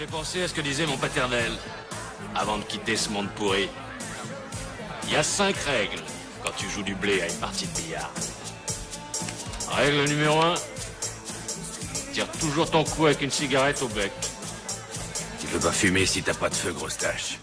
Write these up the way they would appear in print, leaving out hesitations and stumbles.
fait penser à ce que disait mon paternel avant de quitter ce monde pourri. Il y a 5 règles quand tu joues du blé à une partie de billard. Règle numéro 1, tire toujours ton coup avec une cigarette au bec. Tu peux pas fumer si t'as pas de feu, grosse tâche.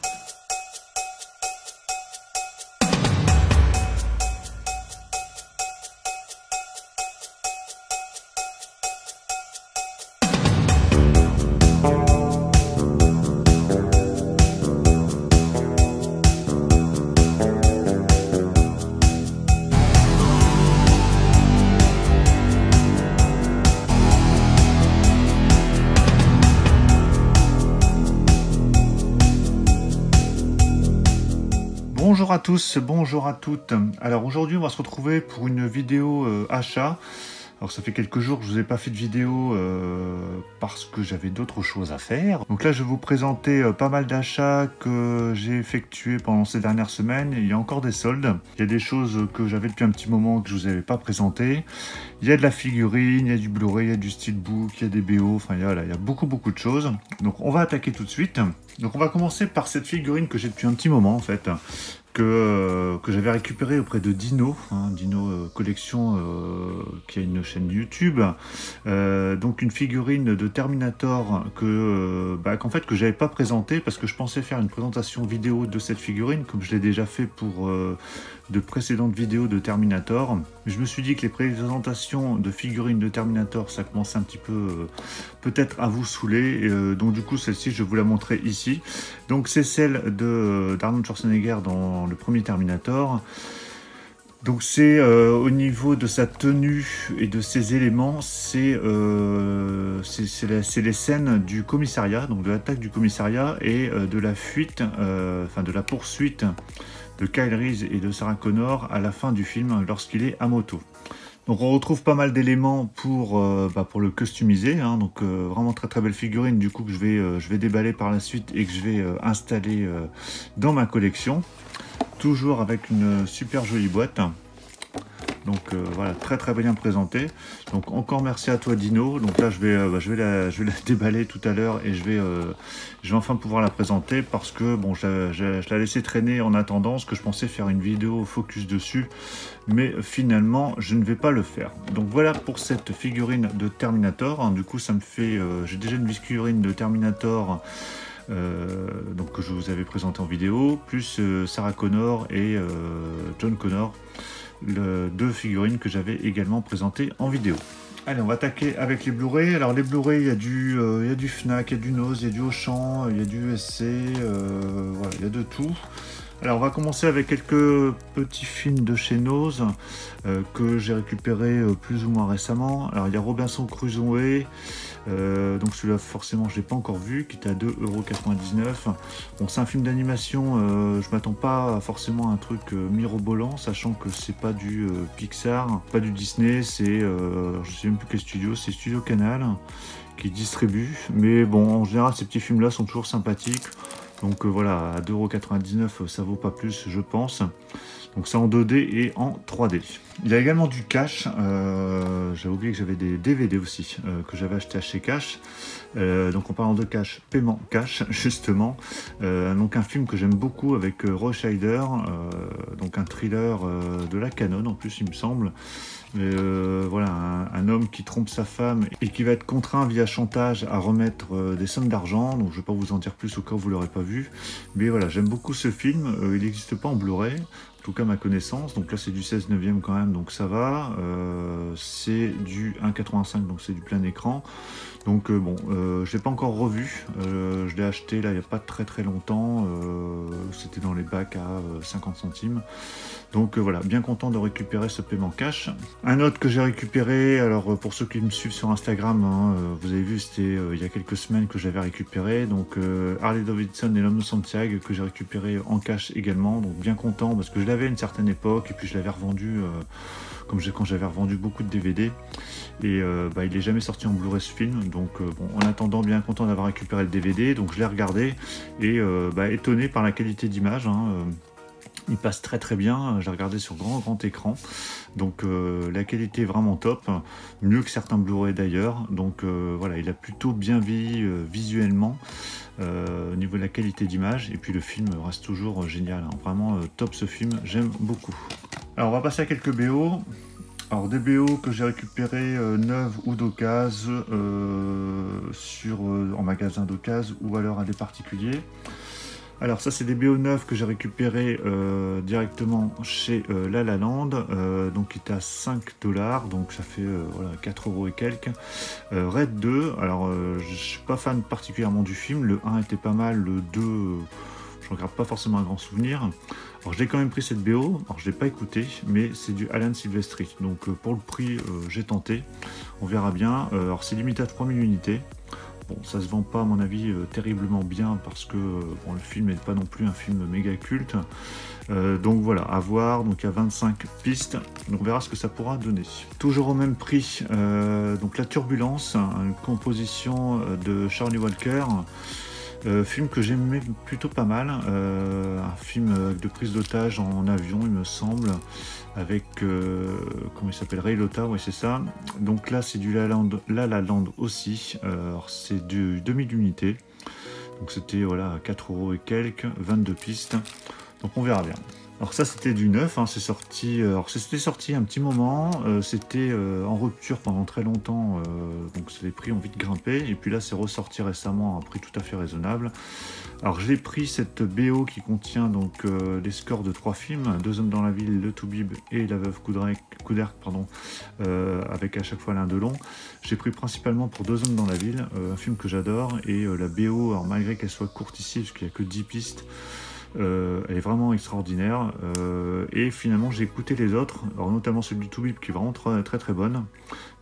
Bonjour à tous, bonjour à toutes. Alors aujourd'hui on va se retrouver pour une vidéo achat. Alors ça fait quelques jours que je vous ai pas fait de vidéo parce que j'avais d'autres choses à faire. Donc là je vais vous présenter pas mal d'achats que j'ai effectués pendant ces dernières semaines. Il y a encore des soldes. Il y a des choses que j'avais depuis un petit moment que je vous avais pas présentées. Il y a de la figurine, il y a du Blu-ray, il y a du steelbook, il y a des BO, enfin il y a beaucoup de choses. Donc on va attaquer tout de suite. Donc on va commencer par cette figurine que j'ai depuis un petit moment en fait. Que j'avais récupéré auprès de Dino, Dino Collection, qui a une chaîne YouTube. Donc une figurine de Terminator qu'en fait que j'avais pas présentée parce que je pensais faire une présentation vidéo de cette figurine comme je l'ai déjà fait pour de précédentes vidéos de Terminator. Je me suis dit que les présentations de figurines de Terminator ça commençait un petit peu peut-être à vous saouler, donc du coup celle-ci je vais vous la montrer ici. Donc c'est celle d'Arnold Schwarzenegger dans le premier Terminator. Donc c'est au niveau de sa tenue et de ses éléments, c'est les scènes du commissariat, donc de l'attaque du commissariat et de la fuite, de la poursuite de Kyle Reese et de Sarah Connor à la fin du film lorsqu'il est à moto. Donc on retrouve pas mal d'éléments pour le customiser, donc vraiment très belle figurine du coup que je vais déballer par la suite et que je vais installer dans ma collection. Toujours avec une super jolie boîte. Donc voilà, très bien présenté. Donc encore merci à toi Dino. Donc là je vais la déballer tout à l'heure et je vais enfin pouvoir la présenter parce que bon je l'ai laissé traîner en attendant parce que je pensais faire une vidéo focus dessus, mais finalement je ne vais pas le faire. Donc voilà pour cette figurine de Terminator. Du coup ça me fait, j'ai déjà une figurine de Terminator. Donc que je vous avais présenté en vidéo, plus Sarah Connor et John Connor, deux figurines que j'avais également présentées en vidéo. Allez, on va attaquer avec les Blu-ray. Alors les Blu-ray, il y a du Fnac, il y a du Noz, il y a du Auchan, il y a du USC, voilà, il y a de tout. Alors on va commencer avec quelques petits films de chez Noz que j'ai récupéré plus ou moins récemment. Alors il y a Robinson Crusoe, donc celui-là forcément je l'ai pas encore vu, qui est à 2,99 €. Bon, c'est un film d'animation, je m'attends pas forcément à un truc mirobolant, sachant que c'est pas du Pixar, pas du Disney, c'est je sais même plus quel studio, c'est Studio Canal qui distribue. Mais bon, en général ces petits films là sont toujours sympathiques. Donc voilà, à 2,99 € ça vaut pas plus je pense. Donc c'est en 2D et en 3D. Il y a également du Cash, j'avais oublié que j'avais des DVD aussi, que j'avais acheté chez Cash. Donc en parlant de Cash, Paiement Cash justement. Donc un film que j'aime beaucoup avec Roy Scheider, donc un thriller de la Canon en plus il me semble. Voilà, un homme qui trompe sa femme et qui va être contraint via chantage à remettre des sommes d'argent. Donc je ne vais pas vous en dire plus au cas où vous ne l'aurez pas vu. Mais voilà, j'aime beaucoup ce film. Il n'existe pas en Blu-ray, en tout cas à ma connaissance. Donc là c'est du 16/9 quand même, donc ça va. C'est du 1,85, donc c'est du plein écran. Donc bon, je l'ai pas encore revu. Je l'ai acheté là il n'y a pas très longtemps. C'était dans les bacs à 50 centimes. Donc voilà, bien content de récupérer ce Paiement Cash. Un autre que j'ai récupéré, alors pour ceux qui me suivent sur Instagram, vous avez vu, c'était il y a quelques semaines que j'avais récupéré. Donc Harley Davidson et l'homme de Santiago que j'ai récupéré en cash également. Donc bien content parce que je l'avais à une certaine époque et puis je l'avais revendu quand j'avais revendu beaucoup de DVD. Et il n'est jamais sorti en Blu-ray ce film. Donc bon, en attendant, bien content d'avoir récupéré le DVD. Donc je l'ai regardé et étonné par la qualité d'image. Il passe très bien, j'ai regardé sur grand écran, donc la qualité est vraiment top, mieux que certains Blu-ray d'ailleurs, donc voilà, il a plutôt bien vieilli visuellement, au niveau de la qualité d'image, et puis le film reste toujours génial, hein. Vraiment top ce film, j'aime beaucoup. Alors on va passer à quelques BO. Alors des BO que j'ai récupérés neuves ou d'occasion en magasin d'occasion ou alors à des particuliers. Alors ça c'est des BO neuves que j'ai récupérés directement chez La La Land, donc qui était à 5$, donc ça fait voilà, 4€ et quelques. Raid 2, alors je suis pas fan particulièrement du film, le 1 était pas mal, le 2 je regarde pas forcément un grand souvenir. Alors j'ai quand même pris cette BO, alors je l'ai pas écouté, mais c'est du Alan Silvestri, donc pour le prix j'ai tenté, on verra bien. Alors c'est limité à 3000 unités. Bon, ça se vend pas à mon avis terriblement bien parce que bon, le film n'est pas non plus un film méga culte. Donc voilà, à voir, donc il y a 25 pistes, donc on verra ce que ça pourra donner. Toujours au même prix, donc La Turbulence, une composition de Charlie Walker. Film que j'aimais plutôt pas mal, un film de prise d'otage en avion il me semble, avec comment il s'appelle, Ray Liotta, ouais c'est ça. Donc là c'est du La La Land aussi, alors c'est du 2000 unités, donc c'était voilà 4€ et quelques, 22 pistes, donc on verra bien. Alors ça c'était du neuf, hein, c'est sorti, alors c'était sorti un petit moment, c'était en rupture pendant très longtemps, donc les prix ont vite grimpé, et puis là c'est ressorti récemment à un prix tout à fait raisonnable. Alors j'ai pris cette BO qui contient donc les scores de 3 films, Deux hommes dans la ville, Le Toubib et La Veuve Couderc, pardon, avec à chaque fois l'un de long. J'ai pris principalement pour Deux hommes dans la ville, un film que j'adore, et la BO, alors malgré qu'elle soit courte ici, parce qu'il n'y a que 10 pistes, elle est vraiment extraordinaire, et finalement j'ai écouté les autres, alors notamment celui du Toubib qui est vraiment très très bonne.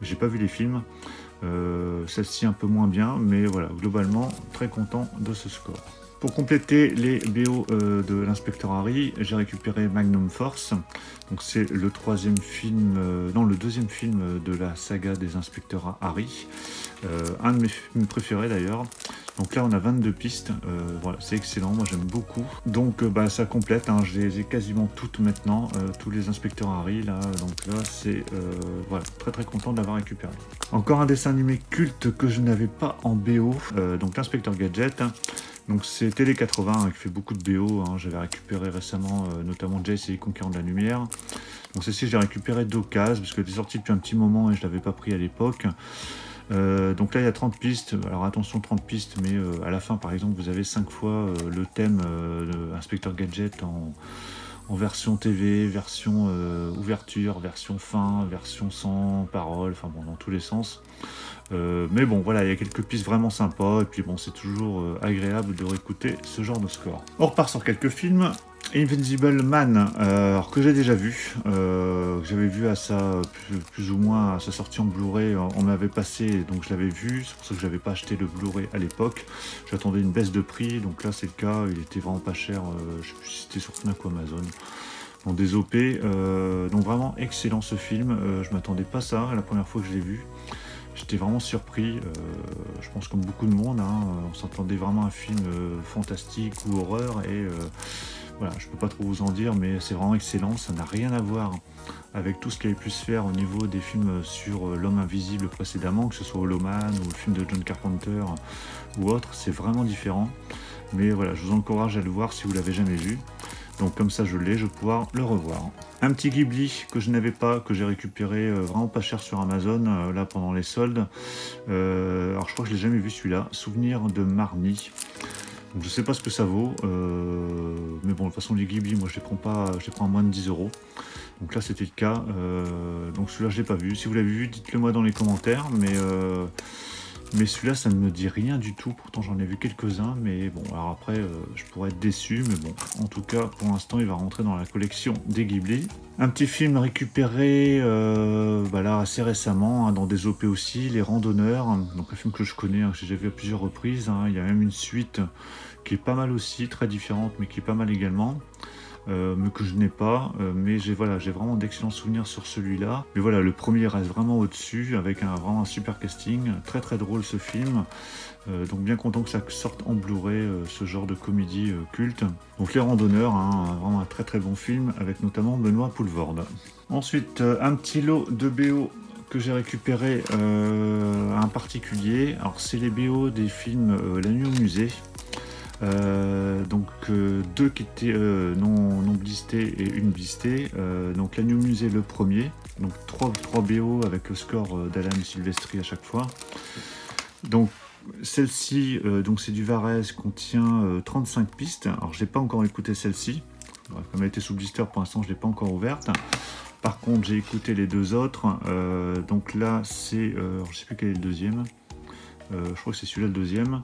J'ai pas vu les films, celle-ci un peu moins bien, mais voilà, globalement très content de ce score. Pour compléter les BO de l'inspecteur Harry, j'ai récupéré Magnum Force, donc c'est le troisième film, le deuxième film de la saga des inspecteurs Harry, un de mes films préférés d'ailleurs. Donc là on a 22 pistes, voilà, c'est excellent, moi j'aime beaucoup. Donc ça complète, hein, je les ai quasiment toutes maintenant, tous les inspecteurs Harry là, donc là c'est voilà, très très content de l'avoir récupéré. Encore un dessin animé culte que je n'avais pas en BO, donc l'inspecteur Gadget. Donc c'est Télé 80 hein, qui fait beaucoup de BO, hein. J'avais récupéré récemment notamment Jace et les Conquérants de la Lumière. Donc celle-ci j'ai récupéré d'occasion parce qu'elle est sortie depuis un petit moment et je ne l'avais pas pris à l'époque. Donc là il y a 30 pistes, alors attention 30 pistes, mais à la fin par exemple vous avez 5 fois le thème de Inspecteur Gadget en version TV, version ouverture, version fin, version sans parole, enfin bon dans tous les sens. Mais bon voilà, il y a quelques pistes vraiment sympas, et puis bon c'est toujours agréable de réécouter ce genre de score. On repart sur quelques films. Invisible Man, alors que j'ai déjà vu, j'avais vu à sa plus ou moins à sa sortie en Blu-ray, on m'avait passé, donc je l'avais vu, c'est pour ça que je n'avais pas acheté le Blu-ray à l'époque. J'attendais une baisse de prix, donc là c'est le cas, il était vraiment pas cher, je sais plus si c'était sur Fnac ou Amazon. Bon, des OP, donc vraiment excellent ce film, je m'attendais pas à ça la première fois que je l'ai vu. J'étais vraiment surpris, je pense comme beaucoup de monde, hein, on s'attendait vraiment à un film fantastique ou horreur, et voilà, je peux pas trop vous en dire, mais c'est vraiment excellent, ça n'a rien à voir avec tout ce qui avait pu se faire au niveau des films sur l'homme invisible précédemment, que ce soit Hollow Man ou le film de John Carpenter ou autre, c'est vraiment différent. Mais voilà, je vous encourage à le voir si vous l'avez jamais vu. Donc comme ça je l'ai, je vais pouvoir le revoir. Un petit Ghibli que je n'avais pas, que j'ai récupéré vraiment pas cher sur Amazon, là pendant les soldes. Alors je crois que je l'ai jamais vu celui-là, Souvenir de Marnie. Donc je sais pas ce que ça vaut, mais bon de toute façon les Ghibli, moi je les prends à moins de 10 €. Donc là c'était le cas, donc celui-là je l'ai pas vu. Si vous l'avez vu, dites-le moi dans les commentaires, mais celui-là ça ne me dit rien du tout, pourtant j'en ai vu quelques-uns, mais bon alors après je pourrais être déçu, mais bon en tout cas pour l'instant il va rentrer dans la collection des Ghibli. Un petit film récupéré là assez récemment, hein, dans des OP aussi, Les Randonneurs, donc un film que je connais, hein, que j'ai déjà vu à plusieurs reprises, hein. Il y a même une suite qui est pas mal aussi, très différente mais qui est pas mal également. Mais que je n'ai pas, mais j'ai vraiment d'excellents souvenirs sur celui-là. Mais voilà, le premier reste vraiment au-dessus, avec vraiment un super casting, très très drôle ce film, donc bien content que ça sorte en Blu-ray, ce genre de comédie culte. Donc Les Randonneurs, hein, vraiment un très très bon film, avec notamment Benoît Poulvorde. Ensuite, un petit lot de BO que j'ai récupéré à un particulier. Alors c'est les BO des films La Nuit au musée. Donc deux qui étaient non blistés et une blistée. Donc l'Agneau Musée le premier, donc 3 BO avec le score d'Alan Silvestri à chaque fois. Donc celle-ci, donc c'est du Varese, contient 35 pistes. Alors je n'ai pas encore écouté celle-ci, comme elle était sous blister pour l'instant je ne l'ai pas encore ouverte. Par contre j'ai écouté les deux autres, donc là c'est, je ne sais plus quel est le deuxième, je crois que c'est celui-là le deuxième.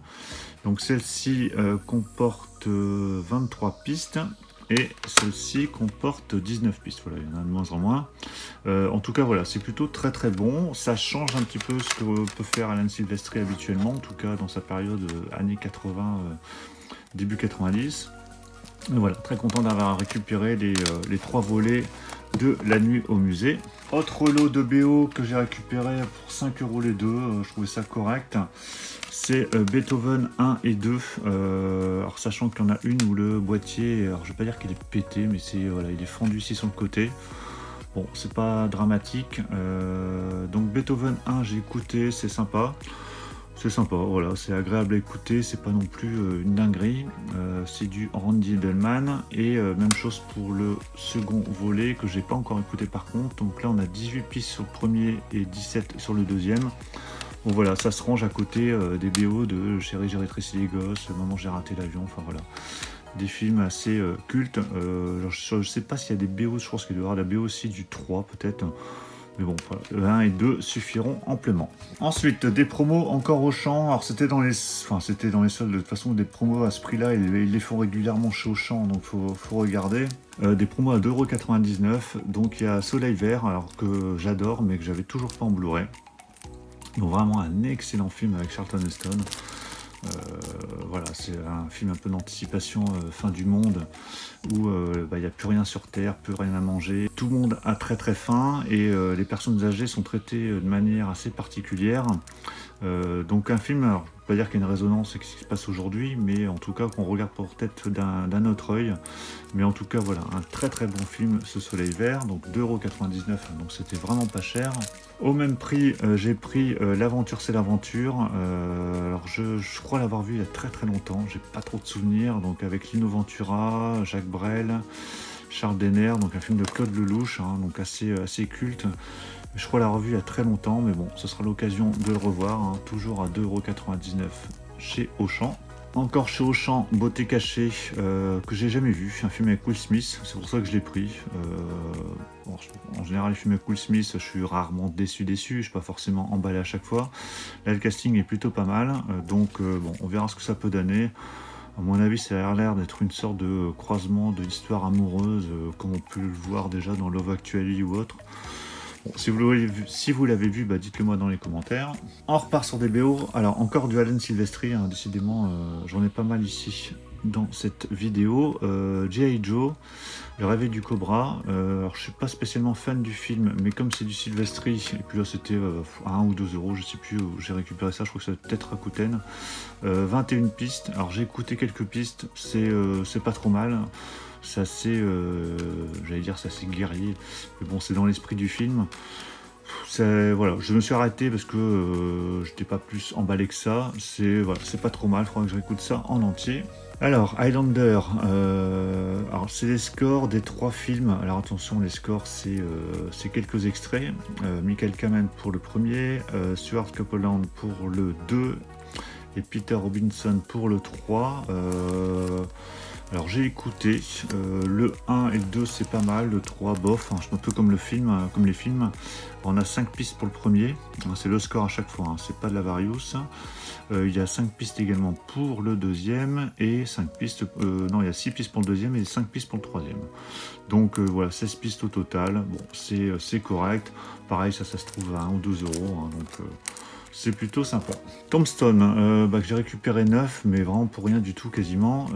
Donc celle-ci comporte 23 pistes et celle-ci comporte 19 pistes. Voilà, il y en a de moins en moins. En tout cas, voilà, c'est plutôt très très bon. Ça change un petit peu ce que peut faire Alan Silvestri habituellement, en tout cas dans sa période années 80, début 90. Et voilà, très content d'avoir récupéré les 3 volets de La Nuit au Musée. Autre lot de BO que j'ai récupéré pour 5 € les deux, je trouvais ça correct. C'est Beethoven 1 et 2, alors sachant qu'il y en a une où le boîtier, alors je vais pas dire qu'il est pété, mais c'est voilà, il est fendu ici sur le côté. Bon, c'est pas dramatique. Donc Beethoven 1, j'ai écouté, c'est sympa. C'est sympa, voilà, c'est agréable à écouter, c'est pas non plus une dinguerie. C'est du Randy Edelman et même chose pour le second volet que j'ai pas encore écouté par contre. Donc là on a 18 pistes sur le premier et 17 sur le deuxième. Bon voilà, ça se range à côté des BO de Chérie, j'ai rétréci les gosses, Maman, j'ai raté l'avion, enfin voilà. Des films assez cultes. Je sais pas s'il y a des BO, je pense qu'il doit y avoir la BO aussi du 3 peut-être. Mais bon, voilà, le 1 et 2 suffiront amplement. Ensuite, des promos encore au champ. Alors c'était dans les soldes, de toute façon des promos à ce prix-là, ils les font régulièrement chez Auchan, donc faut regarder. Des promos à 2,99 €. Donc il y a Soleil Vert, alors que j'adore, mais que j'avais toujours pas en Blu-ray. Donc vraiment un excellent film avec Charlton Heston. Voilà, c'est un film un peu d'anticipation fin du monde où il n'y a plus rien sur Terre, plus rien à manger. Tout le monde a très très faim et les personnes âgées sont traitées de manière assez particulière. Donc un film, alors, je ne peux pas dire qu'il y a une résonance avec ce qui se passe aujourd'hui, mais en tout cas qu'on regarde peut-être d'un autre œil. Mais en tout cas voilà, un très très bon film, Ce Soleil Vert, donc 2,99 €, donc c'était vraiment pas cher. Au même prix, j'ai pris L'Aventure c'est l'aventure. Alors je crois l'avoir vu il y a très très longtemps, j'ai pas trop de souvenirs, donc avec Lino Ventura, Jacques Brel, Charles Denner, donc un film de Claude Lelouch, hein, donc assez culte. Je crois l'avoir vu il y a très longtemps, mais bon, ce sera l'occasion de le revoir, hein, toujours à 2,99 € chez Auchan. Encore chez Auchan, Beauté cachée, que j'ai jamais vu, un film avec Will Smith, c'est pour ça que je l'ai pris. Bon, en général, les films avec Will Smith, je suis rarement déçu, je suis pas forcément emballé à chaque fois. Là, le casting est plutôt pas mal, donc bon, on verra ce que ça peut donner. À mon avis, ça a l'air d'être une sorte de croisement de l'histoire amoureuse, comme on peut le voir déjà dans Love Actually ou autre. Bon, si vous l'avez vu, bah dites-le moi dans les commentaires. On repart sur des BO. Alors encore du Alan Silvestri, hein, décidément j'en ai pas mal ici dans cette vidéo. G.I. Joe, Le Réveil du Cobra. Alors je suis pas spécialement fan du film, mais comme c'est du Silvestri, et puis là c'était 1 ou 2 €, je sais plus où j'ai récupéré ça, je crois que c'est peut-être Rakuten. 21 pistes, alors j'ai écouté quelques pistes, c'est pas trop mal. C'est assez, j'allais dire, c'est assez guerrier, mais bon, c'est dans l'esprit du film. Voilà, je me suis arrêté parce que j'étais pas plus emballé que ça. Voilà, c'est pas trop mal, il faudra que je réécoute ça en entier. Alors, Highlander, alors c'est les scores des 3 films. Alors attention, les scores, c'est quelques extraits. Michael Kamen pour le premier, Stuart Copeland pour le 2 et Peter Robinson pour le 3. Alors j'ai écouté, le 1 et le 2 c'est pas mal, le 3 bof, hein, je suis un peu comme les films. On a 5 pistes pour le premier, hein, c'est le score à chaque fois, hein, c'est pas de la Various. Il y a 5 pistes également pour le deuxième et 5 pistes, non il y a 6 pistes pour le deuxième et 5 pistes pour le troisième. Donc voilà, 16 pistes au total, bon c'est correct, pareil ça se trouve à 1 ou 2 €, hein, donc c'est plutôt sympa. Tombstone, que j'ai récupéré 9, mais vraiment pour rien du tout quasiment.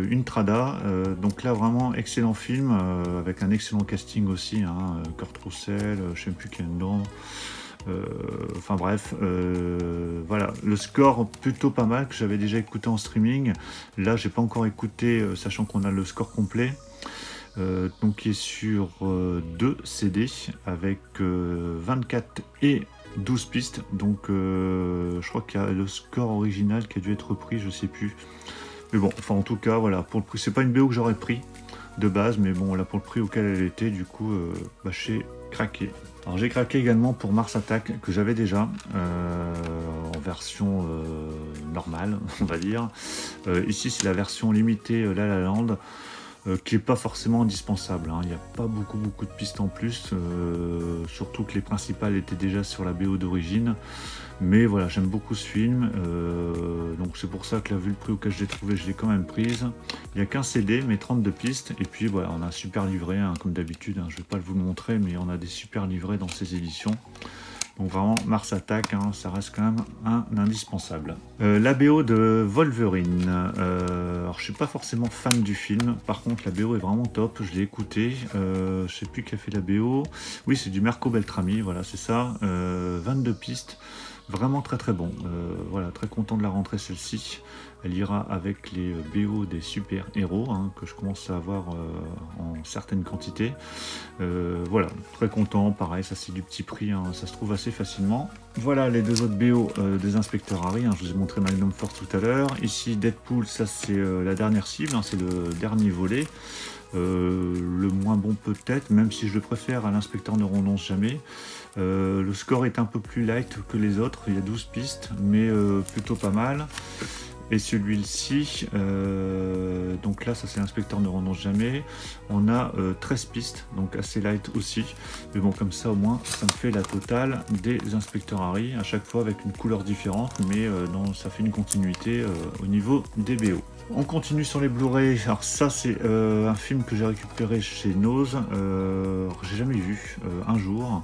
Une Trada, donc là vraiment excellent film, avec un excellent casting aussi, hein, Kurt Russell, je sais plus qui est dedans. Enfin bref, voilà, le score plutôt pas mal, que j'avais déjà écouté en streaming. Là j'ai pas encore écouté, sachant qu'on a le score complet. Donc qui est sur 2 CD avec 24 et 12 pistes, donc je crois qu'il y a le score original qui a dû être repris, je sais plus. Mais bon, enfin en tout cas, voilà, pour le prix, c'est pas une BO que j'aurais pris de base, mais bon, là pour le prix auquel elle était, du coup, j'ai craqué. Alors j'ai craqué également pour Mars Attack, que j'avais déjà, en version normale, on va dire. Ici, c'est la version limitée La La Land, qui n'est pas forcément indispensable, hein. Il n'y a pas beaucoup de pistes en plus, surtout que les principales étaient déjà sur la BO d'origine. Mais voilà, j'aime beaucoup ce film, donc c'est pour ça que là, vu le prix auquel je l'ai trouvé, je l'ai quand même prise. Il n'y a qu'un CD, mais 32 pistes, et puis voilà, on a un super livret, hein, comme d'habitude, hein, je ne vais pas vous le montrer, mais on a des super livrets dans ces éditions. Donc vraiment, Mars Attack, hein, ça reste quand même un indispensable. La BO de Wolverine. Alors je suis pas forcément fan du film, par contre la BO est vraiment top, je l'ai écouté. Je sais plus qui a fait la BO. Oui, c'est du Marco Beltrami, voilà, c'est ça. 22 pistes. Vraiment très bon. Voilà, très content de la rentrée celle-ci. Elle ira avec les BO des super-héros, hein, que je commence à avoir en certaines quantités. Voilà, très content. Pareil, ça c'est du petit prix, hein, ça se trouve assez facilement. Voilà les deux autres BO des inspecteurs Harry, hein, je vous ai montré Magnum Force tout à l'heure. Ici Deadpool, ça c'est la dernière cible, hein, c'est le dernier volet. Le moins bon peut-être, même si je le préfère à l'inspecteur ne renonce jamais. Le score est un peu plus light que les autres, il y a 12 pistes, mais plutôt pas mal. Et celui-ci, donc là ça c'est l'inspecteur ne renonce jamais, on a 13 pistes, donc assez light aussi, mais bon comme ça au moins ça me fait la totale des inspecteurs Harry, à chaque fois avec une couleur différente, mais ça fait une continuité au niveau des BO. On continue sur les Blu-ray. Alors ça c'est un film que j'ai récupéré chez Nose, j'ai jamais vu, un jour.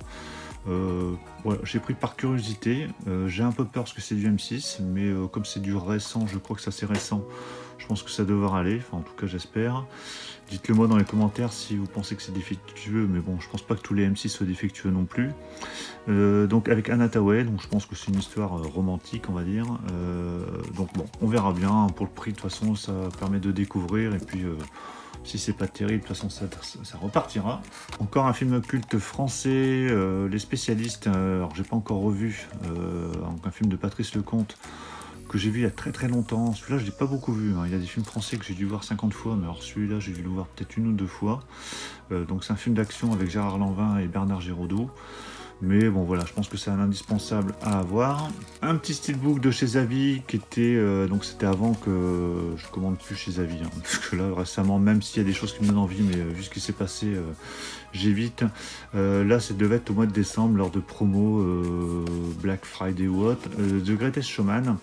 Voilà, j'ai pris par curiosité, j'ai un peu peur parce que c'est du M6, mais comme c'est du récent, je crois que c'est assez récent, je pense que ça devrait aller, enfin en tout cas j'espère. Dites-le moi dans les commentaires si vous pensez que c'est défectueux, mais bon je pense pas que tous les M6 soient défectueux non plus. Donc avec Anna Hathaway, donc je pense que c'est une histoire romantique on va dire, donc bon on verra bien, pour le prix de toute façon ça permet de découvrir, et puis si c'est pas terrible, de toute façon ça repartira. Encore un film culte français, Les Spécialistes, alors j'ai pas encore revu, un film de Patrice Lecomte que j'ai vu il y a très longtemps. Celui-là je l'ai pas beaucoup vu, hein. Il y a des films français que j'ai dû voir 50 fois, mais alors celui-là j'ai dû le voir peut-être 1 ou 2 fois. Donc c'est un film d'action avec Gérard Lanvin et Bernard Giraudot. Mais bon voilà, je pense que c'est un indispensable à avoir. Un petit steelbook de chez Zavi qui était, donc c'était avant que je commande plus chez Zavi, hein, parce que là récemment, même s'il y a des choses qui me donnent envie, mais vu ce qui s'est passé, j'évite. Là ça devait être au mois de décembre lors de promo Black Friday ou autre, The Greatest Showman.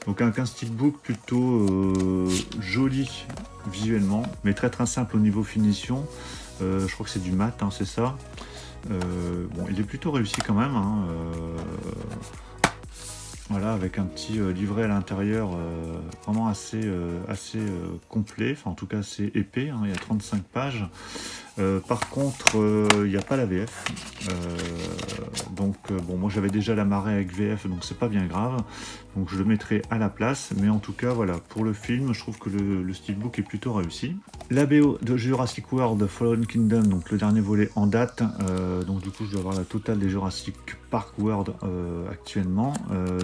Donc un steelbook plutôt joli visuellement, mais très simple au niveau finition. Je crois que c'est du mat, hein, c'est ça. Bon, il est plutôt réussi quand même, hein, voilà, avec un petit livret à l'intérieur vraiment assez complet, enfin en tout cas assez épais, hein, il y a 35 pages. Par contre, il n'y a pas la VF, donc bon, moi j'avais déjà la marée avec VF, donc c'est pas bien grave, donc je le mettrai à la place, mais en tout cas voilà, pour le film, je trouve que le steelbook est plutôt réussi. La BO de Jurassic World Fallen Kingdom, donc le dernier volet en date, donc du coup je dois avoir la totale des Jurassic Park World actuellement,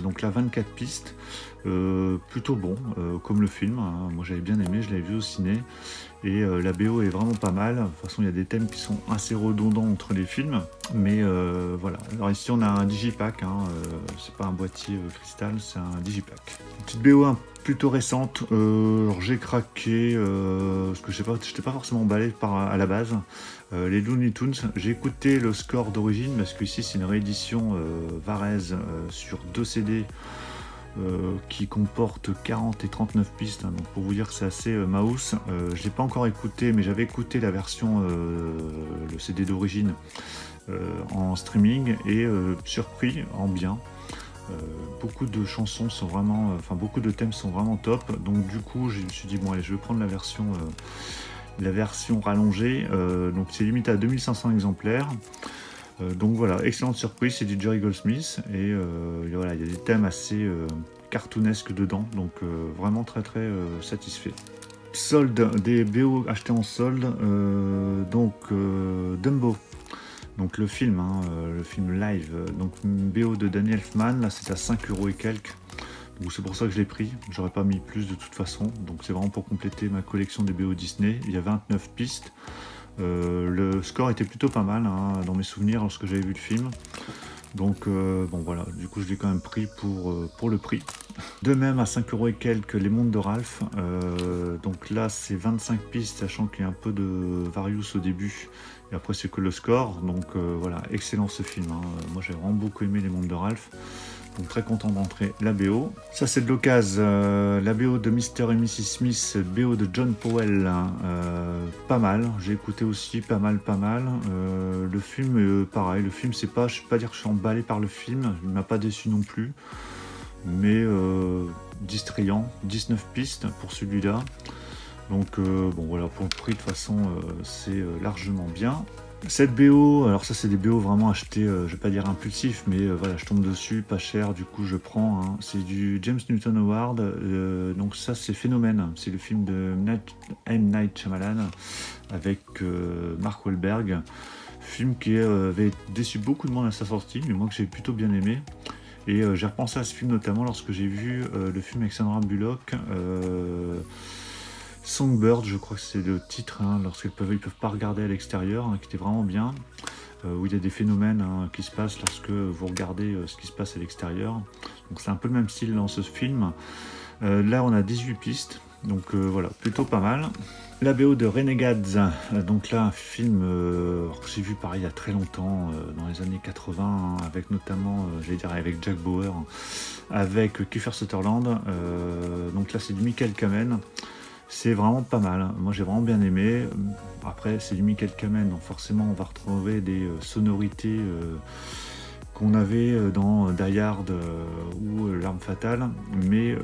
donc là 24 pistes, plutôt bon, comme le film, hein. Moi j'avais bien aimé, je l'avais vu au ciné, et la BO est vraiment pas mal. De toute façon il y a des thèmes qui sont assez redondants entre les films, mais voilà. Alors ici on a un digipack, hein, c'est pas un boîtier cristal, c'est un digipack. Une petite BO plutôt récente, alors j'ai craqué, parce que j'étais pas forcément emballé à la base. Les Looney Tunes, j'ai écouté le score d'origine, parce que ici c'est une réédition Varese sur 2 CD, qui comporte 40 et 39 pistes, hein, donc pour vous dire que c'est assez mouse. Je ne l'ai pas encore écouté, mais j'avais écouté la version, le CD d'origine en streaming, et surpris en bien. Beaucoup de chansons sont vraiment, enfin beaucoup de thèmes sont vraiment top, donc du coup je me suis dit bon allez, je vais prendre la version rallongée, donc c'est limité à 2500 exemplaires. Donc voilà, excellente surprise, c'est du Jerry Goldsmith, et voilà, il y a des thèmes assez cartoonesques dedans, donc vraiment très satisfait. Solde, des BO achetés en solde, donc Dumbo, donc le film, hein, le film live, donc BO de Danny Elfman, là c'est à 5 € et quelques, Donc c'est pour ça que je l'ai pris, j'aurais pas mis plus de toute façon. Donc c'est vraiment pour compléter ma collection des BO Disney. Il y a 29 pistes. Le score était plutôt pas mal hein, dans mes souvenirs lorsque j'avais vu le film. Donc bon voilà, du coup je l'ai quand même pris pour le prix. De même à 5 € et quelques, Les Mondes de Ralph. Donc là c'est 25 pistes, sachant qu'il y a un peu de Various au début. Et après c'est que le score. Donc voilà, excellent ce film. Hein. Moi j'ai vraiment beaucoup aimé Les Mondes de Ralph. Donc très content d'entrer la BO. Ça c'est de l'occasion, la BO de Mr. et Mrs. Smith, BO de John Powell, pas mal. J'ai écouté aussi pas mal. Le film, pareil, le film c'est pas, je ne vais pas dire que je suis emballé par le film, il m'a pas déçu non plus. Mais distrayant, 19 pistes pour celui-là. Donc bon voilà, pour le prix de toute façon c'est largement bien. Cette BO, alors ça c'est des BO vraiment achetés, je vais pas dire impulsif, mais voilà, je tombe dessus, pas cher, du coup je prends. Hein. C'est du James Newton Howard, donc ça c'est Phénomène, c'est le film de M. Night Shyamalan avec Mark Wahlberg. Film qui avait déçu beaucoup de monde à sa sortie, mais moi que j'ai plutôt bien aimé. Et j'ai repensé à ce film notamment lorsque j'ai vu le film avec Sandra Bullock. Songbird, je crois que c'est le titre, hein, lorsqu'ils peuvent pas regarder à l'extérieur, hein, qui était vraiment bien, où il y a des phénomènes hein, qui se passent lorsque vous regardez ce qui se passe à l'extérieur. Donc c'est un peu le même style dans ce film. Là on a 18 pistes, donc voilà, plutôt pas mal. La BO de Renegades, donc là un film que j'ai vu pareil il y a très longtemps, dans les années 80, hein, avec notamment, j'allais dire avec Jack Bauer, avec Kiefer Sutherland, donc là c'est du Michael Kamen. C'est vraiment pas mal, moi j'ai vraiment bien aimé. Après c'est du Michael Kamen, donc forcément on va retrouver des sonorités qu'on avait dans Die Hard ou L'Arme Fatale, mais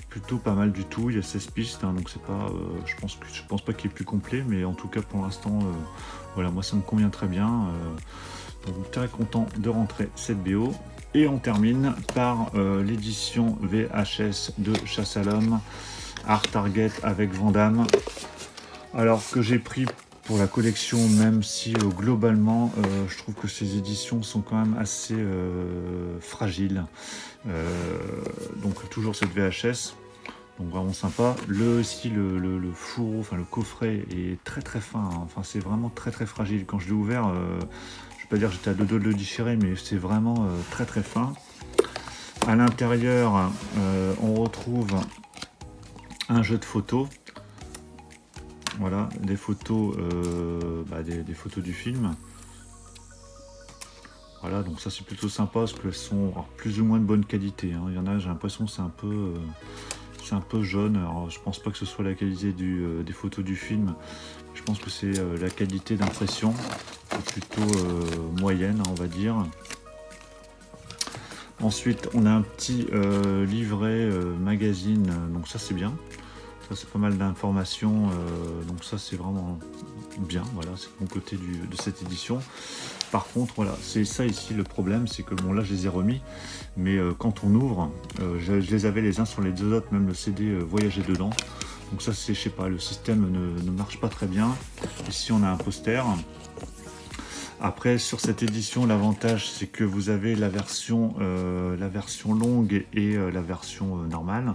plutôt pas mal du tout. Il y a 16 pistes, hein, donc c'est pas, je pense pas qu'il est plus complet, mais en tout cas pour l'instant, voilà, moi ça me convient très bien. Donc très content de rentrer cette BO. Et on termine par l'édition VHS de Chasse à l'homme, Art Target avec Van Damme. Alors que j'ai pris pour la collection, même si globalement je trouve que ces éditions sont quand même assez fragiles. Donc toujours cette VHS, donc vraiment sympa. Le fourreau, enfin le coffret est très fin, hein. Enfin c'est vraiment très fragile. Quand je l'ai ouvert, je vais pas dire que j'étais à deux doigts de le déchirer, mais c'est vraiment très fin. À l'intérieur, on retrouve un jeu de photos. Voilà, des photos, des photos du film. Voilà, donc ça c'est plutôt sympa parce qu'elles sont plus ou moins de bonne qualité. Hein. Il y en a, j'ai l'impression que c'est un peu jaune. Alors, je pense pas que ce soit la qualité des photos du film. Je pense que c'est la qualité d'impression, plutôt moyenne, on va dire. Ensuite, on a un petit livret magazine, donc ça c'est bien. Ça c'est pas mal d'informations, donc ça c'est vraiment bien, voilà, c'est mon côté de cette édition. Par contre, voilà, c'est ça ici le problème, c'est que bon là je les ai remis, mais quand on ouvre, je les avais les uns sur les autres, même le CD voyageait dedans. Donc ça c'est, je sais pas, le système ne marche pas très bien. Ici on a un poster. Après sur cette édition, l'avantage c'est que vous avez la version longue et la version normale.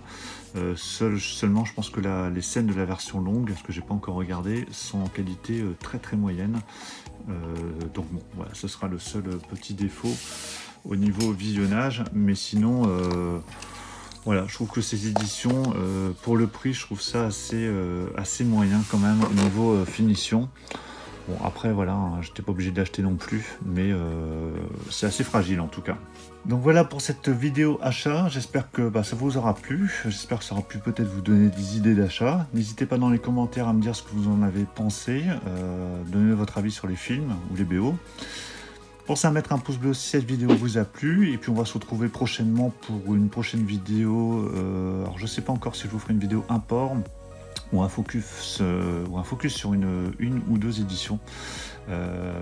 Seulement je pense que les scènes de la version longue, ce que j'ai pas encore regardé, sont en qualité très moyenne. Donc bon, voilà, ce sera le seul petit défaut au niveau visionnage, mais sinon voilà, je trouve que ces éditions, pour le prix, je trouve ça assez moyen quand même au niveau finition. Bon après voilà, hein, j'étais pas obligé d'acheter non plus, mais c'est assez fragile en tout cas. Donc voilà pour cette vidéo achat, j'espère que ça vous aura plu, j'espère que ça aura pu peut-être vous donner des idées d'achat. N'hésitez pas dans les commentaires à me dire ce que vous en avez pensé, donnez votre avis sur les films ou les BO. Pensez à mettre un pouce bleu si cette vidéo vous a plu, et puis on va se retrouver prochainement pour une prochaine vidéo. Alors je sais pas encore si je vous ferai une vidéo import, ou un focus sur une ou deux éditions.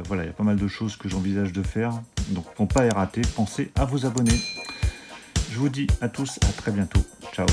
Voilà, il y a pas mal de choses que j'envisage de faire, donc pour ne pas les rater, pensez à vous abonner. Je vous dis à tous à très bientôt, ciao.